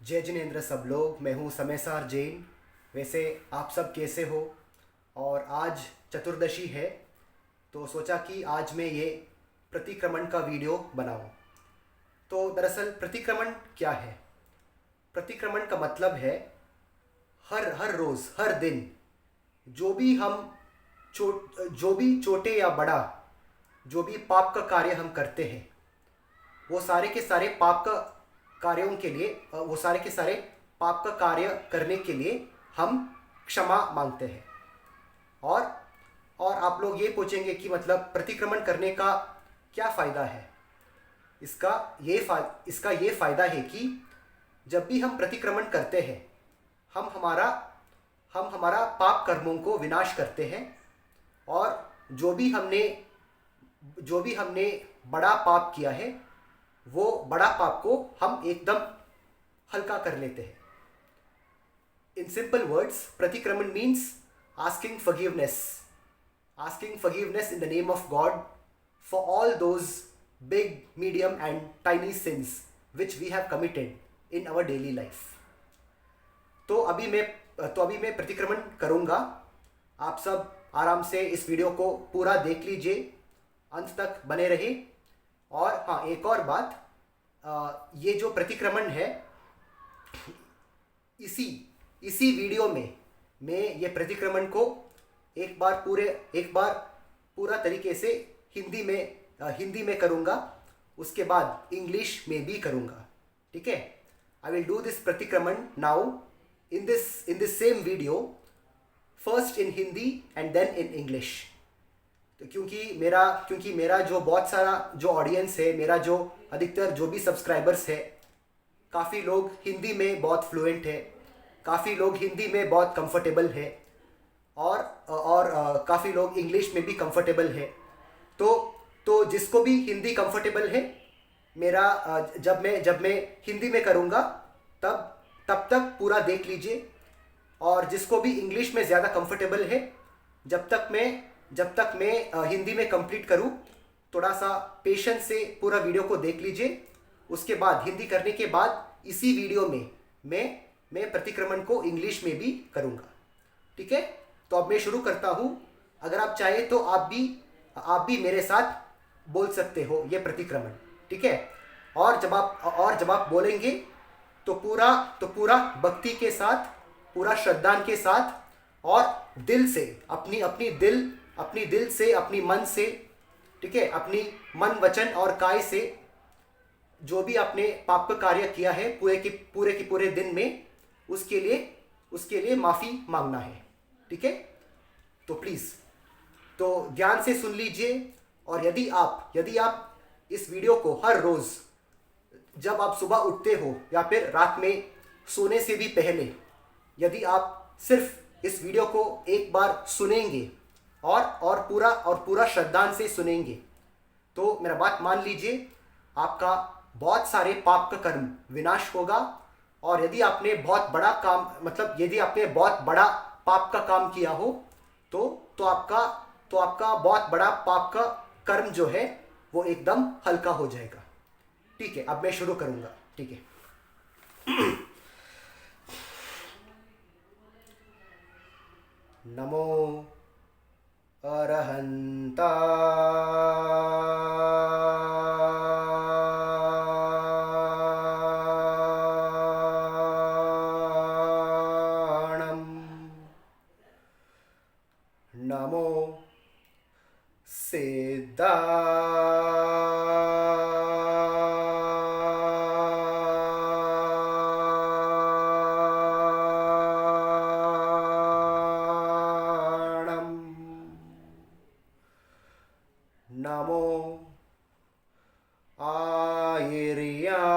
जय जिनेन्द्र सब लोग। मैं हूँ समयसार जैन। वैसे आप सब कैसे हो? और आज चतुर्दशी है, तो सोचा कि आज मैं ये प्रतिक्रमण का वीडियो बनाऊँ। तो दरअसल प्रतिक्रमण क्या है? प्रतिक्रमण का मतलब है हर हर रोज़, हर दिन जो भी हम जो भी छोटे या बड़ा जो भी पाप का कार्य हम करते हैं, वो सारे के सारे पाप का कार्यों के लिए वो सारे के सारे पाप का कार्य करने के लिए हम क्षमा मांगते हैं। और और आप लोग ये पूछेंगे कि मतलब प्रतिक्रमण करने का क्या फ़ायदा है? इसका ये फ़ायदा है कि जब भी हम प्रतिक्रमण करते हैं, हम हमारा हम हमारा पाप कर्मों को विनाश करते हैं। और जो भी हमने बड़ा पाप किया है, वो बड़ा पाप को हम एकदम हल्का कर लेते हैं। In simple words, प्रतिक्रमण means asking forgiveness. Asking forgiveness in the name of God for all those big, medium and tiny sins which we have committed in our daily life. तो अभी मैं प्रतिक्रमण करूँगा। आप सब आराम से इस वीडियो को पूरा देख लीजिए, अंत तक बने रहिए। और हाँ, एक और बात, ये जो प्रतिक्रमण है, इसी इसी वीडियो में मैं ये प्रतिक्रमण को एक बार पूरा तरीके से हिंदी में करूँगा। उसके बाद इंग्लिश में भी करूँगा। ठीक है? I will do this pratikraman now in this same video, first in Hindi and then in English. तो क्योंकि मेरा जो बहुत सारा जो ऑडियंस है, मेरा जो अधिकतर जो भी सब्सक्राइबर्स है, काफ़ी लोग हिंदी में बहुत फ्लुएंट है, काफ़ी लोग हिंदी में बहुत कंफर्टेबल है, और काफ़ी लोग इंग्लिश में भी कंफर्टेबल है। तो जिसको भी हिंदी कंफर्टेबल है, जब मैं हिंदी में करूँगा तब तक पूरा देख लीजिए। और जिसको भी इंग्लिश में ज़्यादा कंफर्टेबल है, जब तक मैं हिंदी में कंप्लीट करूँ, थोड़ा सा पेशेंस से पूरा वीडियो को देख लीजिए। उसके बाद हिंदी करने के बाद इसी वीडियो में मैं प्रतिक्रमण को इंग्लिश में भी करूँगा। ठीक है? तो अब मैं शुरू करता हूँ। अगर आप चाहे तो आप भी मेरे साथ बोल सकते हो ये प्रतिक्रमण। ठीक है? और जब आप बोलेंगे तो पूरा भक्ति के साथ, पूरा श्रद्धा के साथ, और दिल से, अपनी दिल से, अपनी मन से, ठीक है, अपनी मन, वचन और काय से जो भी आपने पाप कार्य किया है पूरे दिन में, उसके लिए माफ़ी मांगना है। ठीक है? तो प्लीज़, तो ध्यान से सुन लीजिए। और यदि आप इस वीडियो को हर रोज़, जब आप सुबह उठते हो या फिर रात में सोने से भी पहले, यदि आप सिर्फ इस वीडियो को एक बार सुनेंगे और पूरा श्रद्धा से सुनेंगे, तो मेरा बात मान लीजिए, आपका बहुत सारे पाप का कर्म विनाश होगा। और यदि आपने बहुत बड़ा काम, मतलब यदि आपने बहुत बड़ा पाप का काम किया हो, तो आपका बहुत बड़ा पाप का कर्म जो है वो एकदम हल्का हो जाएगा। ठीक है? अब मैं शुरू करूँगा। ठीक है? नमो अरहंता नमो सिद्धाणम नमो आयर्याणम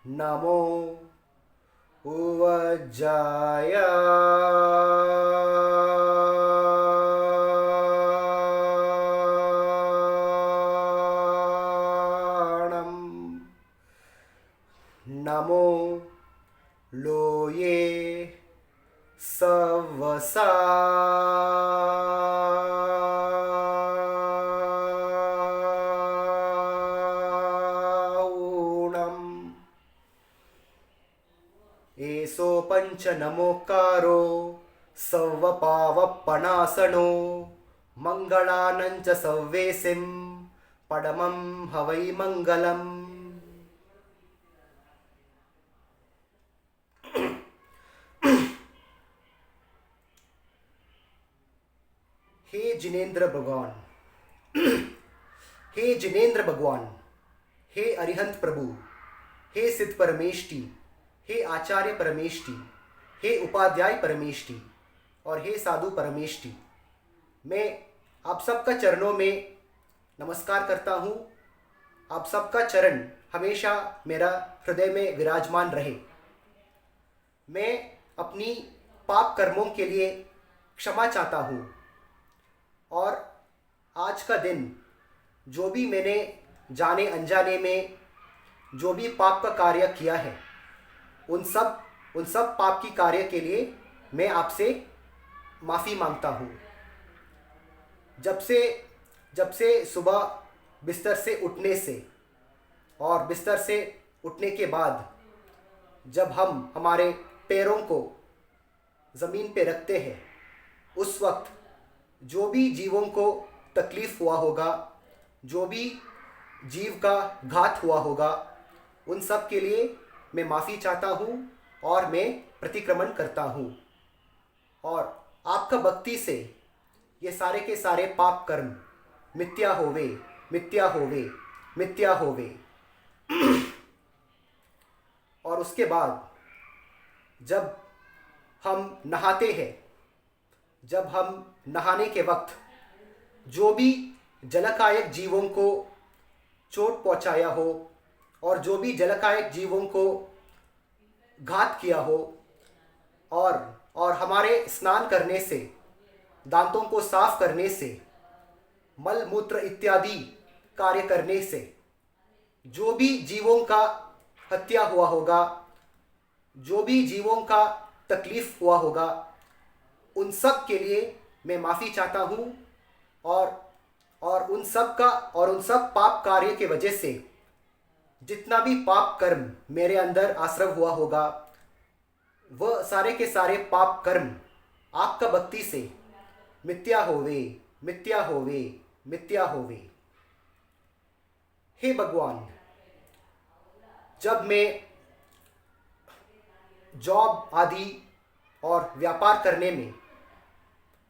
नमो उवज्जाय नमो लोये सवसा एसो पंच नमोकारो सव्वपावप्पणासनो मंगलानंच सव्वेसिं पडमं हवै मंगलम्। हे जिनेंद्र भगवान, हे जिनेंद्र भगवान, हे अरिहंत प्रभु, हे सिद्ध परमेष्टि, हे आचार्य परमेष्टि, हे उपाध्याय परमेष्टि और हे साधु परमेष्टि, मैं आप सबका चरणों में नमस्कार करता हूँ। आप सबका चरण हमेशा मेरा हृदय में विराजमान रहे। मैं अपनी पाप कर्मों के लिए क्षमा चाहता हूँ और आज का दिन जो भी मैंने जाने अनजाने में जो भी पाप का कार्य किया है उन सब पाप की कार्य के लिए मैं आपसे माफ़ी मांगता हूँ। जब से सुबह बिस्तर से उठने से और बिस्तर से उठने के बाद जब हम हमारे पैरों को ज़मीन पे रखते हैं उस वक्त जो भी जीवों को तकलीफ़ हुआ होगा, जो भी जीव का घात हुआ होगा, उन सब के लिए मैं माफ़ी चाहता हूँ और मैं प्रतिक्रमण करता हूँ और आपका भक्ति से ये सारे के सारे पाप कर्म मिथ्या होवे, मिथ्या होवे, मिथ्या होवे। और उसके बाद जब हम नहाते हैं, जब हम नहाने के वक्त जो भी जलकायक जीवों को चोट पहुंचाया हो और जो भी जलकायक जीवों को घात किया हो और हमारे स्नान करने से, दांतों को साफ करने से, मल मूत्र इत्यादि कार्य करने से जो भी जीवों का हत्या हुआ होगा, जो भी जीवों का तकलीफ़ हुआ होगा, उन सब के लिए मैं माफ़ी चाहता हूँ और उन सब पाप कार्य के वजह से जितना भी पाप कर्म मेरे अंदर आश्रव हुआ होगा वह सारे के सारे पाप कर्म आपका भक्ति से मिथ्या होवे, मिथ्या होवे, मिथ्या होवे। हे भगवान, जब मैं जॉब आदि और व्यापार करने में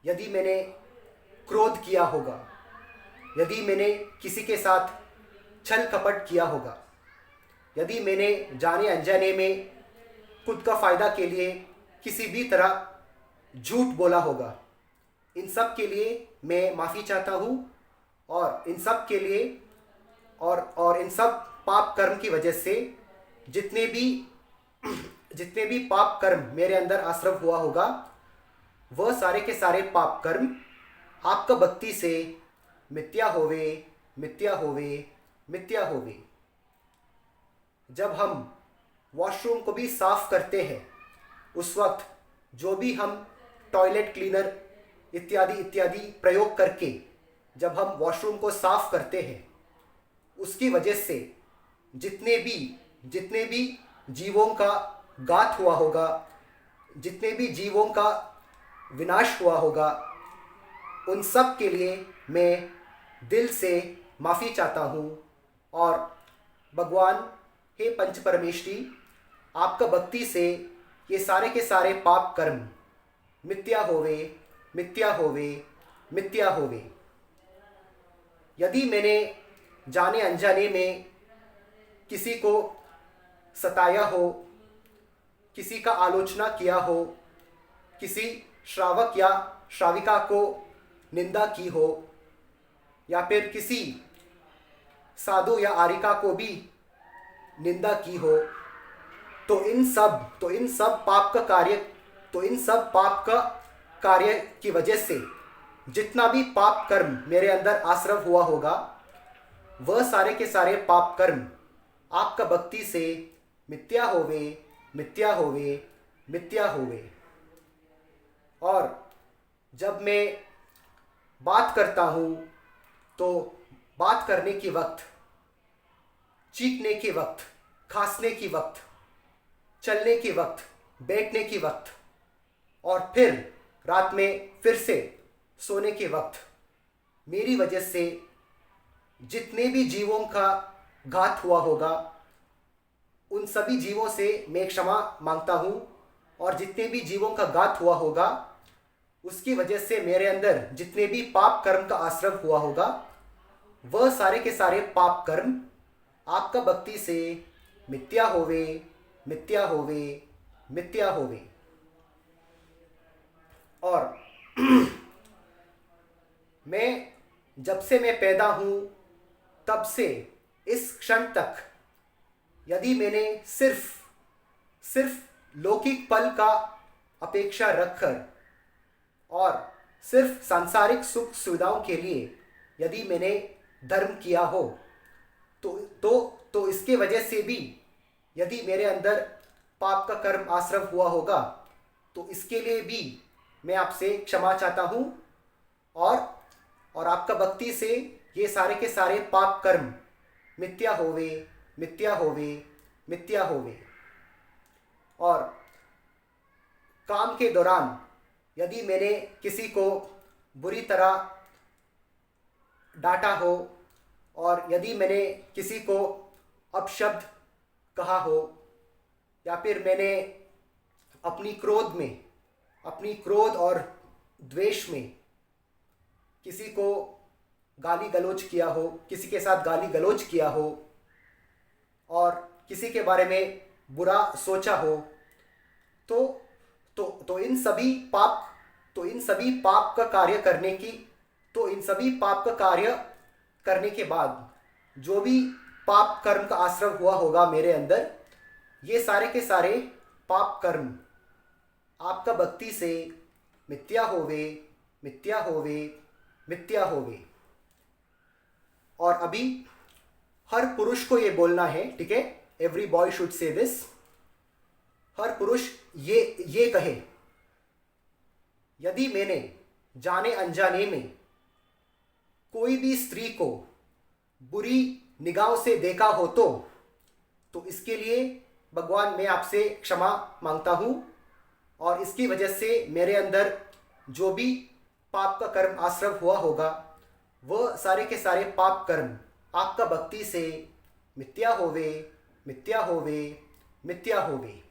यदि मैंने क्रोध किया होगा, यदि मैंने किसी के साथ छल कपट किया होगा, यदि मैंने जाने अनजाने में खुद का फ़ायदा के लिए किसी भी तरह झूठ बोला होगा, इन सब के लिए मैं माफ़ी चाहता हूँ और इन सब के लिए और इन सब पाप कर्म की वजह से जितने भी पाप कर्म मेरे अंदर आश्रव हुआ होगा वह सारे के सारे पाप कर्म आपका भक्ति से मिथ्या होवे, मिथ्या होवे, मिथ्या होवे। जब हम वॉशरूम को भी साफ करते हैं उस वक्त जो भी हम टॉयलेट क्लीनर इत्यादि प्रयोग करके जब हम वॉशरूम को साफ करते हैं उसकी वजह से जितने भी जीवों का घात हुआ होगा, जितने भी जीवों का विनाश हुआ होगा, उन सब के लिए मैं दिल से माफ़ी चाहता हूँ। और भगवान, हे पंच परमेष्टि, आपका भक्ति से ये सारे के सारे पाप कर्म मिथ्या होवे, मिथ्या होवे, मिथ्या होवे। यदि मैंने जाने अनजाने में किसी को सताया हो, किसी का आलोचना किया हो, किसी श्रावक या श्राविका को निंदा की हो या फिर किसी साधु या आरिका को भी निंदा की हो, तो इन सब पाप का कार्य की वजह से जितना भी पाप कर्म मेरे अंदर आश्रव हुआ होगा वह सारे के सारे पाप कर्म आपका भक्ति से मिथ्या होवे, मिथ्या होवे, मिथ्या होवे। जब मैं बात करता हूँ तो बात करने के वक्त, चीखने के वक्त, खांसने के वक्त, चलने के वक्त, बैठने के वक्त और फिर रात में फिर से सोने के वक्त मेरी वजह से जितने भी जीवों का घात हुआ होगा उन सभी जीवों से मैं क्षमा मांगता हूँ। और जितने भी जीवों का घात हुआ होगा उसकी वजह से मेरे अंदर जितने भी पाप कर्म का आश्रम हुआ होगा वह सारे के सारे पाप कर्म आपका भक्ति से मिथ्या होवे, मिथ्या होवे, मिथ्या होवे। और मैं जब से मैं पैदा हूँ तब से इस क्षण तक यदि मैंने सिर्फ सिर्फ लौकिक पल का अपेक्षा रखकर और सिर्फ सांसारिक सुख सुविधाओं के लिए यदि मैंने धर्म किया हो तो इसके वजह से भी यदि मेरे अंदर पाप का कर्म आश्रम हुआ होगा तो इसके लिए भी मैं आपसे क्षमा चाहता हूँ। और आपका भक्ति से ये सारे के सारे पाप कर्म मिथ्या होवे, मिथ्या होवे, मिथ्या होवे। और काम के दौरान यदि मैंने किसी को बुरी तरह डांटा हो और यदि मैंने किसी को अपशब्द कहा हो या फिर मैंने अपनी क्रोध और द्वेष में किसी को गाली गलौज किया हो, किसी के साथ गाली गलौज किया हो और किसी के बारे में बुरा सोचा हो तो इन सभी पाप का कार्य करने के बाद जो भी पाप कर्म का आश्रम हुआ होगा मेरे अंदर, ये सारे के सारे पाप कर्म आपका भक्ति से मिथ्या होवे, मिथ्या होवे, मिथ्या होवे। और अभी हर पुरुष को ये बोलना है, ठीक है? Every boy should say this. हर पुरुष ये कहे, यदि मैंने जाने अनजाने में कोई भी स्त्री को बुरी निगाहों से देखा हो तो इसके लिए भगवान मैं आपसे क्षमा मांगता हूँ। और इसकी वजह से मेरे अंदर जो भी पाप का कर्म आश्रम हुआ होगा वह सारे के सारे पाप कर्म आपका भक्ति से मिथ्या होवे, मिथ्या होवे, मिथ्या होवे।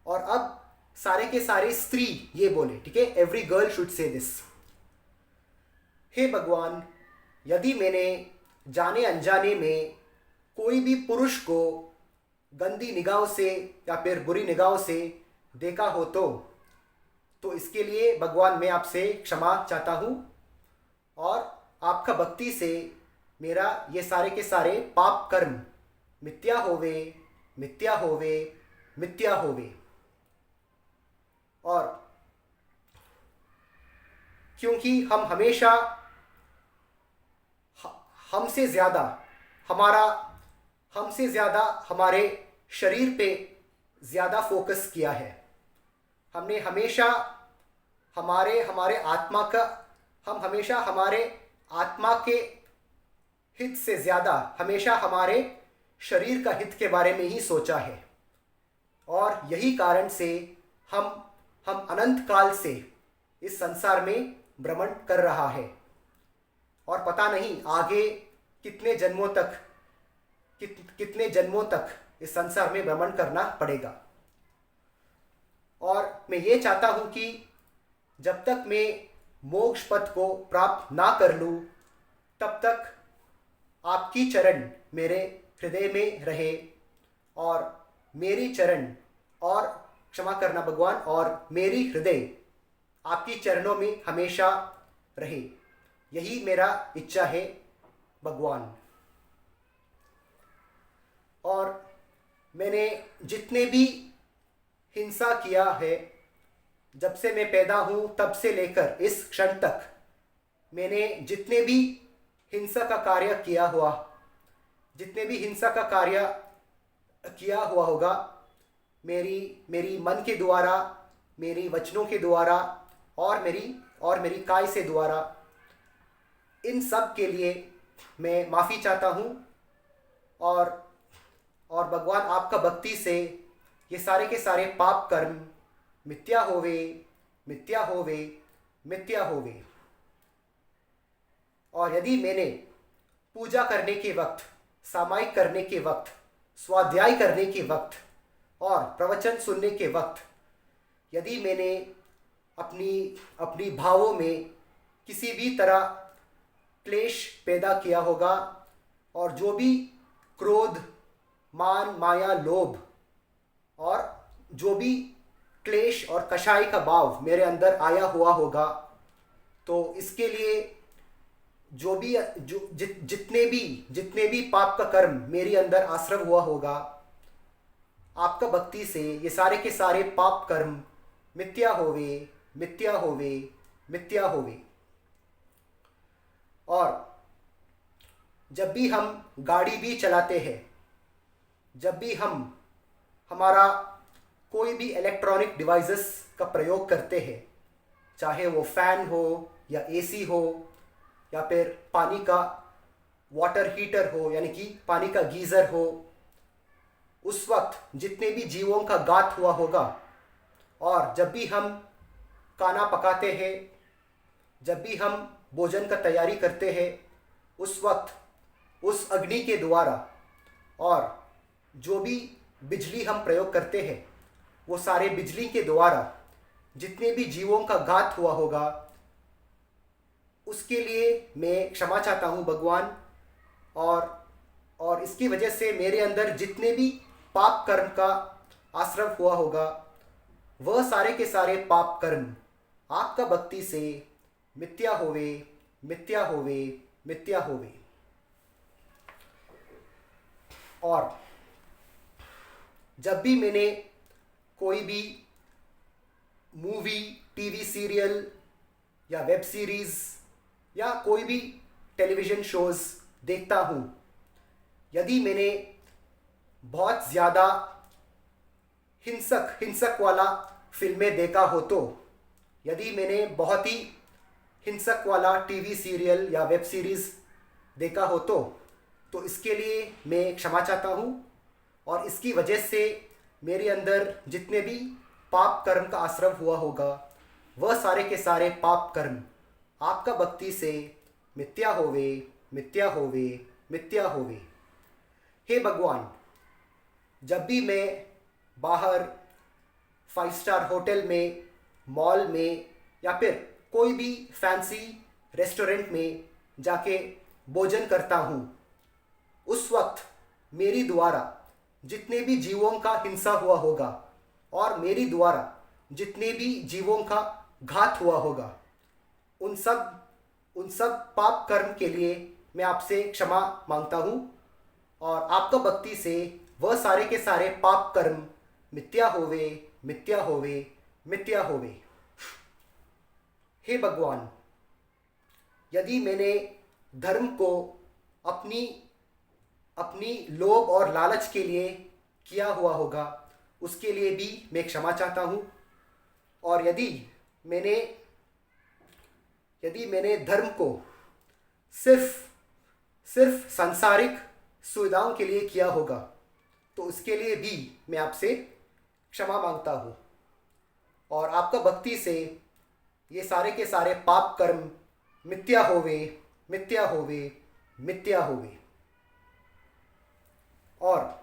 और अब सारे के सारे स्त्री ये बोले, ठीक है? Every girl should say this. हे भगवान, यदि मैंने जाने अनजाने में कोई भी पुरुष को गंदी निगाहों से या फिर बुरी निगाहों से देखा हो तो इसके लिए भगवान मैं आपसे क्षमा चाहता हूँ। और आपका भक्ति से मेरा ये सारे के सारे पाप कर्म मिथ्या होवे, मिथ्या होवे, मिथ्या होवे। और क्योंकि हम हमेशा हमसे ज़्यादा हमारे शरीर पे ज़्यादा फोकस किया है। हमने हमेशा हमारे आत्मा के हित से ज़्यादा हमेशा हमारे शरीर का हित के बारे में ही सोचा है। और यही कारण से हम अनंत काल से इस संसार में भ्रमण कर रहा है और पता नहीं आगे कितने जन्मों तक इस संसार में भ्रमण करना पड़ेगा। और मैं ये चाहता हूँ कि जब तक मैं मोक्ष पथ को प्राप्त ना कर लूँ तब तक आपकी चरण मेरे हृदय में रहे और मेरी चरण, और क्षमा करना भगवान, और मेरी हृदय आपकी चरणों में हमेशा रहे। यही मेरा इच्छा है भगवान। और मैंने जितने भी हिंसा किया है, जब से मैं पैदा हूँ तब से लेकर इस क्षण तक मैंने जितने भी हिंसा का कार्य किया हुआ होगा, मेरी मन के द्वारा, मेरी वचनों के द्वारा और मेरी काय से द्वारा, इन सब के लिए मैं माफ़ी चाहता हूँ। और भगवान आपका भक्ति से ये सारे के सारे पाप कर्म मिथ्या होवे, मिथ्या होवे, मिथ्या होवे। और यदि मैंने पूजा करने के वक्त, सामायिक करने के वक्त, स्वाध्याय करने के वक्त और प्रवचन सुनने के वक्त यदि मैंने अपनी भावों में किसी भी तरह क्लेश पैदा किया होगा, और जो भी क्रोध, मान, माया, लोभ और जो भी क्लेश और कषाय का भाव मेरे अंदर आया हुआ होगा, तो इसके लिए जितने भी पाप का कर्म मेरे अंदर आश्रव हुआ होगा, आपका भक्ति से ये सारे के सारे पाप कर्म मिथ्या होवे, मिथ्या होवे, मिथ्या होवे। और जब भी हम गाड़ी भी चलाते हैं, जब भी हम हमारा कोई भी इलेक्ट्रॉनिक डिवाइसेस का प्रयोग करते हैं, चाहे वो फैन हो या एसी हो या फिर पानी का वाटर हीटर हो, यानी कि पानी का गीज़र हो, उस वक्त जितने भी जीवों का घात हुआ होगा, और जब भी हम खाना पकाते हैं, जब भी हम भोजन का तैयारी करते हैं, उस वक्त उस अग्नि के द्वारा और जो भी बिजली हम प्रयोग करते हैं, वो सारे बिजली के द्वारा जितने भी जीवों का घात हुआ होगा, उसके लिए मैं क्षमा चाहता हूँ भगवान। और इसकी वजह से मेरे अंदर जितने भी पाप कर्म का आश्रव हुआ होगा, वह सारे के सारे पाप कर्म आपका भक्ति से मिथ्या होवे, मिथ्या होवे, मिथ्या होवे। और जब भी मैंने कोई भी मूवी, टीवी सीरियल या वेब सीरीज़ या कोई भी टेलीविज़न शोज़ देखता हूँ, यदि मैंने बहुत ज़्यादा हिंसक वाला फिल्में देखा हो, तो यदि मैंने बहुत ही हिंसक वाला टीवी सीरियल या वेब सीरीज़ देखा हो, तो इसके लिए मैं क्षमा चाहता हूँ। और इसकी वजह से मेरे अंदर जितने भी पाप कर्म का आश्रव हुआ होगा, वह सारे के सारे पाप कर्म आपका भक्ति से मिथ्या होवे, मिथ्या होवे, मिथ्या होवे। हे भगवान, जब भी मैं बाहर 5 स्टार होटल में, मॉल में या फिर कोई भी फैंसी रेस्टोरेंट में जाके भोजन करता हूँ, उस वक्त मेरी द्वारा जितने भी जीवों का हिंसा हुआ होगा और मेरी द्वारा जितने भी जीवों का घात हुआ होगा, उन सब पाप कर्म के लिए मैं आपसे क्षमा मांगता हूँ। और आपका भक्ति से वह सारे के सारे पाप कर्म मिथ्या होवे, मिथ्या होवे, मिथ्या होवे। हे भगवान, यदि मैंने धर्म को अपनी लोभ और लालच के लिए किया हुआ होगा, उसके लिए भी मैं क्षमा चाहता हूँ। और यदि मैंने धर्म को सिर्फ सांसारिक सुविधाओं के लिए किया होगा, तो उसके लिए भी मैं आपसे क्षमा मांगता हूँ। और आपका भक्ति से ये सारे के सारे पाप कर्म मिथ्या होवे, मिथ्या होवे, मिथ्या होवे। और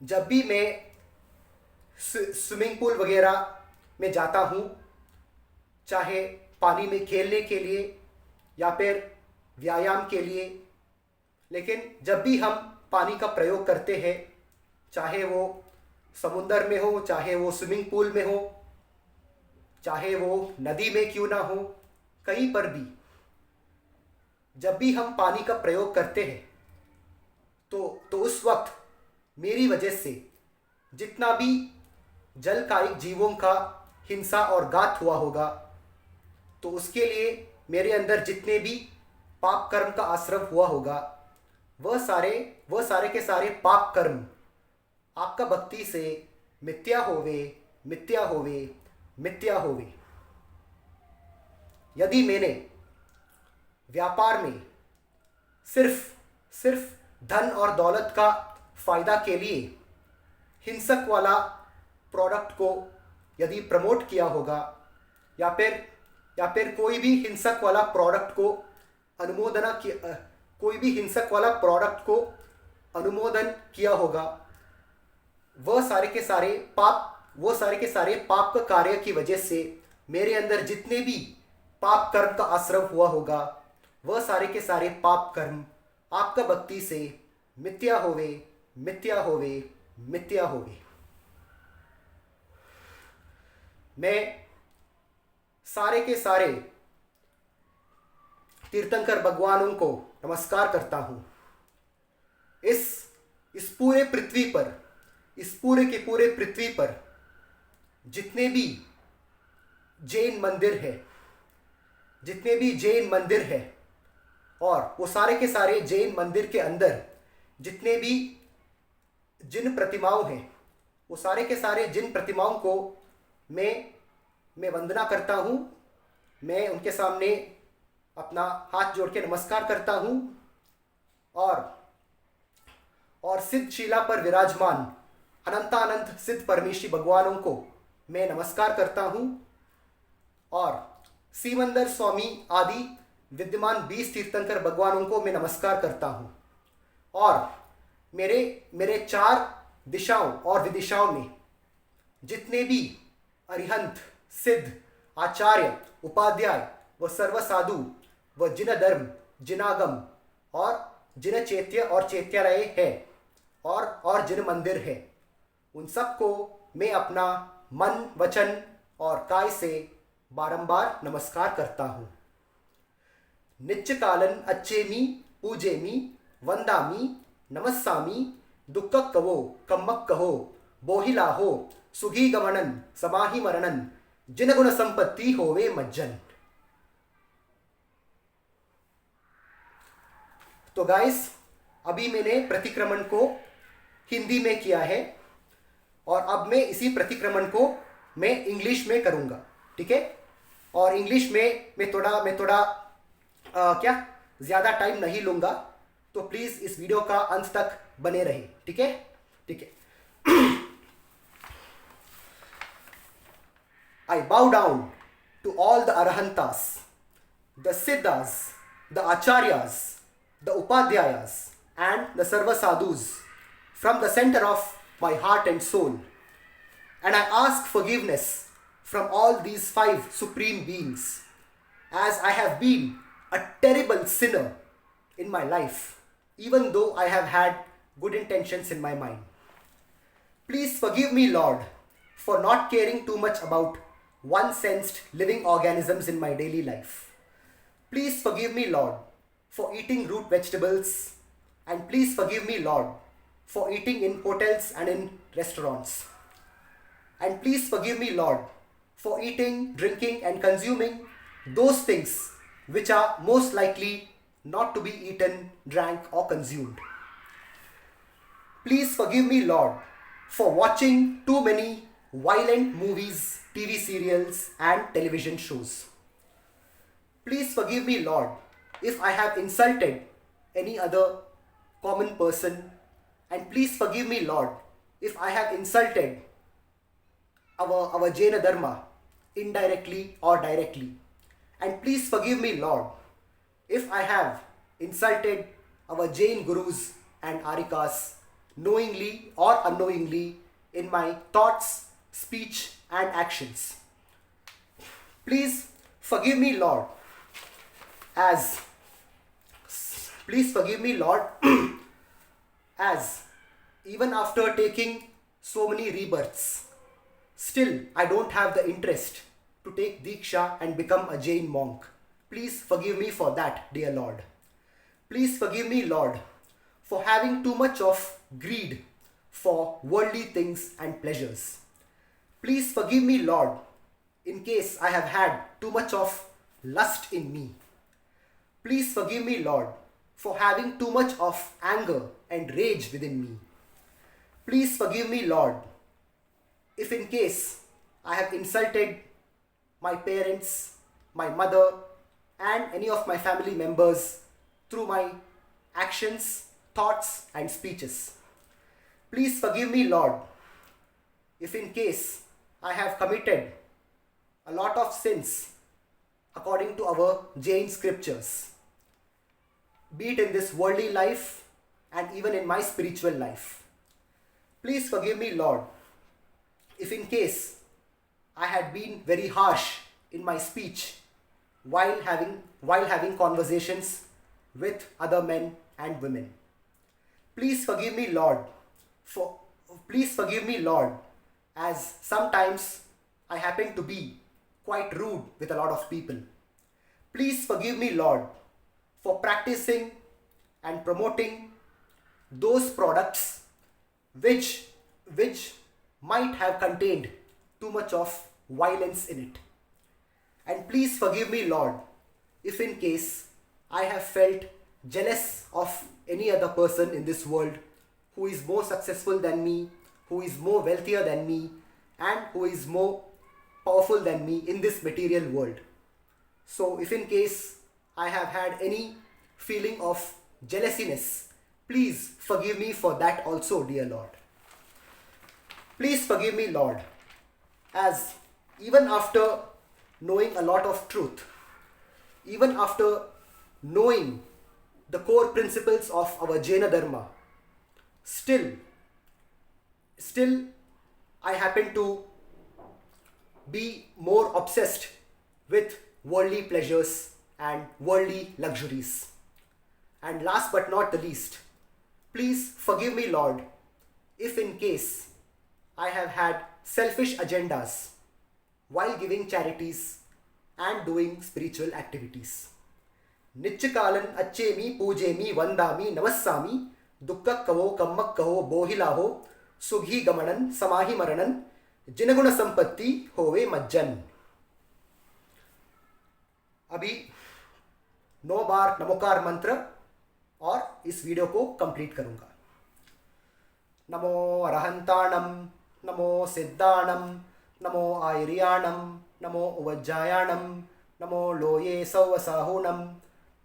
जब भी मैं स्विमिंग पूल वगैरह में जाता हूँ, चाहे पानी में खेलने के लिए या फिर व्यायाम के लिए, लेकिन जब भी हम पानी का प्रयोग करते हैं, चाहे वो समुंदर में हो, चाहे वो स्विमिंग पूल में हो, चाहे वो नदी में क्यों ना हो, कहीं पर भी जब भी हम पानी का प्रयोग करते हैं, तो उस वक्त मेरी वजह से जितना भी जलकायिक जीवों का हिंसा और घात हुआ होगा, तो उसके लिए मेरे अंदर जितने भी पाप कर्म का आश्रव हुआ होगा, वह सारे के सारे पाप कर्म आपका भक्ति से मिथ्या होवे, मिथ्या होवे, मिथ्या होवे। यदि मैंने व्यापार में सिर्फ सिर्फ धन और दौलत का फायदा के लिए हिंसक वाला प्रोडक्ट को यदि प्रमोट किया होगा, या फिर कोई भी हिंसक वाला प्रोडक्ट को कोई भी हिंसक वाला प्रोडक्ट को अनुमोदन किया होगा, वह सारे के सारे पाप का कार्य की वजह से मेरे अंदर जितने भी पाप कर्म का आश्रम हुआ होगा, वह सारे के सारे पाप कर्म आपका भक्ति से मिथ्या होवे, मिथ्या होवे, मिथ्या होवे। मैं सारे के सारे तीर्थंकर भगवानों को नमस्कार करता हूं। इस पूरे पृथ्वी पर, इस पूरे के पूरे पृथ्वी पर जितने भी जैन मंदिर है, और वो सारे के सारे जैन मंदिर के अंदर जितने भी जिन प्रतिमाओं हैं, वो सारे के सारे जिन प्रतिमाओं को मैं वंदना करता हूँ। मैं उनके सामने अपना हाथ जोड़ के नमस्कार करता हूँ, और सिद्ध शिला पर विराजमान अनंतानंत सिद्ध परमेश्वरी भगवानों को मैं नमस्कार करता हूँ, और सीमंदर स्वामी आदि विद्यमान 20 तीर्थंकर भगवानों को मैं नमस्कार करता हूँ। और मेरे 4 दिशाओं और विदिशाओं में जितने भी अरिहंत, सिद्ध, आचार्य, उपाध्याय व सर्वसाधु व जिन धर्म, जिनागम और जिन चैत्य और चैत्यालय है, और जिन मंदिर है, उन सबको मैं अपना मन, वचन और काय से बारंबार नमस्कार करता हूँ। नित्य कालन अच्छेमी पूजेमी वंदामी नमस्सामी दुक्क कवो कम्मक कहो बोहिला हो सुगी गमनन समाहि मरणन जिन गुण संपत्ति होवे मज्जन। तो गाइस, अभी मैंने प्रतिक्रमण को हिंदी में किया है, और अब मैं इसी प्रतिक्रमण को मैं इंग्लिश में करूंगा, ठीक है। और इंग्लिश में मैं थोड़ा ज़्यादा टाइम नहीं लूँगा, तो प्लीज़ इस वीडियो का अंत तक बने रहे, ठीक है, ठीक है। I bow down to all the Arahantas, the Siddhas, the Acharyas, the Upadhyayas, and the Sarvasadhus from the center of my heart and soul, and I ask forgiveness from all these 5 supreme beings, as I have been a terrible sinner in my life, even though I have had good intentions in my mind. Please forgive me, Lord, for not caring too much about one-sensed living organisms in my daily life. Please forgive me, Lord, for eating root vegetables, and please forgive me, Lord, for eating in hotels and in restaurants. And please forgive me, Lord, for eating, drinking, and consuming those things which are most likely not to be eaten, drank, or consumed. Please forgive me, Lord, for watching too many violent movies, TV serials, and television shows. Please forgive me, Lord, if I have insulted any other common person, and please forgive me, Lord, if I have insulted our Jaina Dharma indirectly or directly. And please forgive me, Lord, if I have insulted our Jain Gurus and Arikas knowingly or unknowingly in my thoughts, speech, and actions. Please forgive me, Lord, as even after taking so many rebirths, still I don't have the interest to take Diksha and become a Jain monk. Please forgive me for that, dear Lord. Please forgive me, Lord, for having too much of greed for worldly things and pleasures. Please forgive me, Lord, in case I have had too much of lust in me. Please forgive me, Lord, for having too much of anger and rage within me. Please forgive me, Lord, if in case I have insulted my parents, my mother, and any of my family members through my actions, thoughts, and speeches. Please forgive me, Lord, if in case I have committed a lot of sins according to our Jain scriptures, be it in this worldly life and even in my spiritual life. Please forgive me, Lord, if in case I had been very harsh in my speech while having conversations with other men and women. Please forgive me, Lord, as sometimes I happen to be quite rude with a lot of people. Please forgive me, Lord, for practicing and promoting those products which might have contained too much of violence in it. And please forgive me, Lord, if in case I have felt jealous of any other person in this world who is more successful than me, who is more wealthier than me, and who is more powerful than me in this material world. So if in case I have had any feeling of jealousiness, please forgive me for that also, dear Lord. Please forgive me, Lord, as even after knowing a lot of truth, even after knowing the core principles of our Jaina Dharma, still I happen to be more obsessed with worldly pleasures and worldly luxuries. And last but not the least, please forgive me, Lord, if in case I have had selfish agendas while giving charities and doing spiritual activities. Nichikalan achemi pujemi vandami namassami dukkak kaho kammak kaho bohilaho sughi gamanan samahi maranan जिनगुण संपत्ति होवे मज्जन। अभी 9 बार नमोकार मंत्र और इस video को complete करूंगा। नमो अरहंताणम, नमो सिद्धाणम, नमो आयर्याणम, नमो उवज्जायाणम, नमो लोये सौवसाहुणम,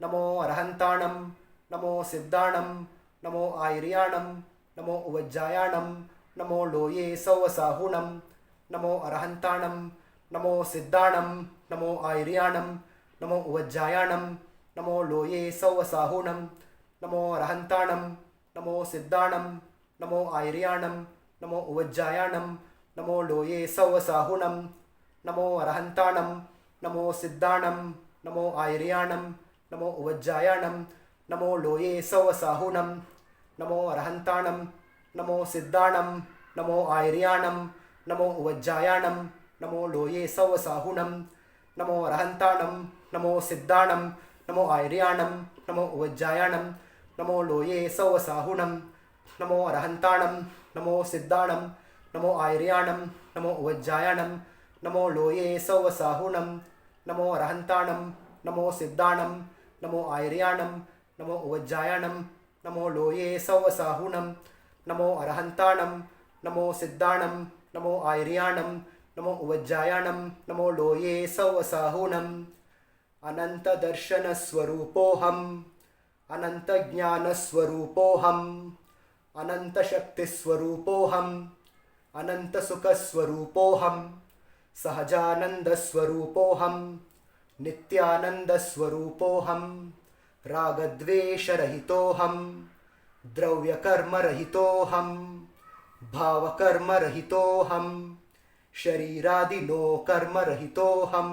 नमो अरहंताणम, नमो सिद्धाणम, नमो आयर्याणम, नमो उवज्जायाणम, नमो लोये सौवसाहुणम, नमो अरहंताणम, नमो सिद्धाणम, नमो आयर्याणम, नमो उवज्जायाणम, नमो लोये सौवसाहुणम, नमो अरहंताणम, नमो सिद्धाणम, नमो आयर्याणम, नमो उवज्जायाणम, नमो लोये सौवसाहुणम, नमो अरहंताणम, नमो सिद्धाणम, नमो आयर्याणम, नमो उवज्जायाणम, नमो लोये सौवसाहुणम, नमो अरहंताणम, नमो सिद्धाणम, नमो आयर्याणम, नमो उवज्जायाणम, नमो लोये सौवसाहुणम, नमो अरहंताणम, नमो सिद्धाणम, नमो आयर्याणम, नमो उवज्जायाणम, नमो लोये सौवसाहुणम, नमो अरहंताणम, नमो सिद्धाणम, नमो आयर्याणम, नमो उवज्जायाणम, नमो लोये सौवसाहुणम, नमो अरहंताणम, नमो सिद्धाणम, नमो आयर्याणम, नमो उवज्जायाणम, नमो लोये सौवसाहुणम, नमो अरहंताणम, नमो सिद्धाणम, नमो आयर्याणम, नमो उवज्जायाणम, नमो लोये सौवसाहुणम। अनंत दर्शन स्वरूपोहम, अनंत ज्ञान स्वरूपोहम, अनंत शक्ति स्वरूपोहम, अनंत सुख स्वरूपोहम, सहजानंद स्वरूपोहम, नित्यानंद स्वरूपोहम, रागद्वेष रहितोहम, द्रव्य कर्म रहितोहम, भाव कर्म रहितोहम, शरीरादि नो कर्म रहितोहम,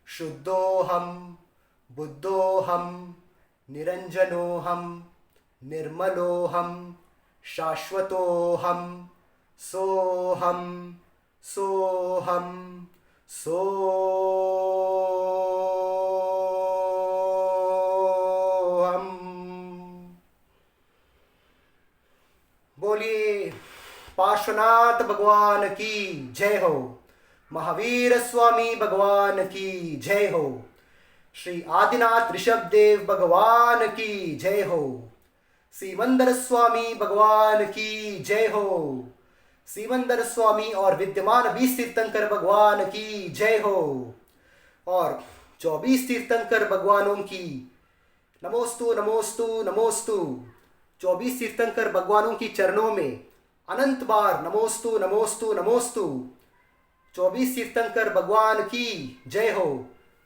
शुद्धोहम, बुद्धोहम, निरंजनोहम, निर्मलोहम, शाश्वतोहम, सोहम सोहम सोहम। बोलिए पार्श्वनाथ भगवान की जय हो, महावीर स्वामी भगवान की जय हो, श्री आदिनाथ ऋषभ देव भगवान की जय हो, सीमंदर स्वामी भगवान की जय हो, सीमंदर स्वामी और विद्यमान 20 तीर्थंकर भगवान की जय हो। और 24 तीर्थंकर भगवानों की नमोस्तु नमोस्तु नमोस्तु। 24 तीर्थंकर भगवानों की चरणों में अनंत बार नमोस्तु नमोस्तु नमोस्तु। 24 तीर्थंकर भगवान की जय हो।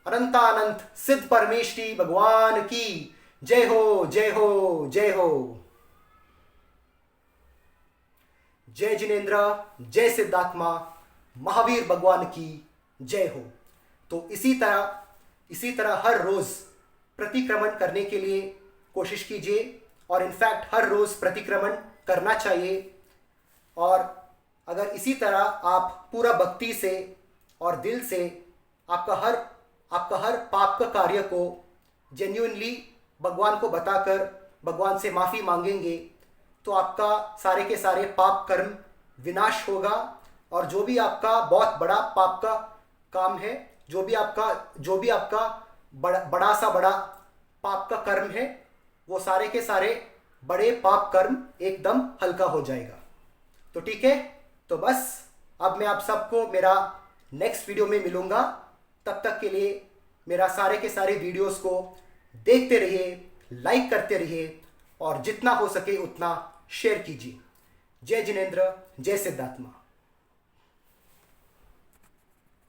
अनंतानंत सिद्ध परमेश्वरी भगवान की जय हो जय हो जय हो। जय जिनेन्द्र, जय सिद्धात्मा, महावीर भगवान की जय हो। तो इसी तरह हर रोज प्रतिक्रमण करने के लिए कोशिश कीजिए और इनफैक्ट हर रोज प्रतिक्रमण करना चाहिए। और अगर इसी तरह आप पूरा भक्ति से और दिल से आपका हर पाप का कार्य को जेन्युइनली भगवान को बताकर भगवान से माफ़ी मांगेंगे तो आपका सारे के सारे पाप कर्म विनाश होगा। और जो भी आपका बहुत बड़ा पाप का काम है, जो भी आपका बड़ा सा बड़ा पाप का कर्म है, वो सारे के सारे बड़े पाप कर्म एकदम हल्का हो जाएगा। तो ठीक है, तो बस अब मैं आप सबको मेरा नेक्स्ट वीडियो में मिलूँगा। तब तक के लिए मेरा सारे के सारे वीडियोस को देखते रहिए, लाइक करते रहिए और जितना हो सके उतना शेयर कीजिए। जय जिनेन्द्र, जय सिद्धात्मा।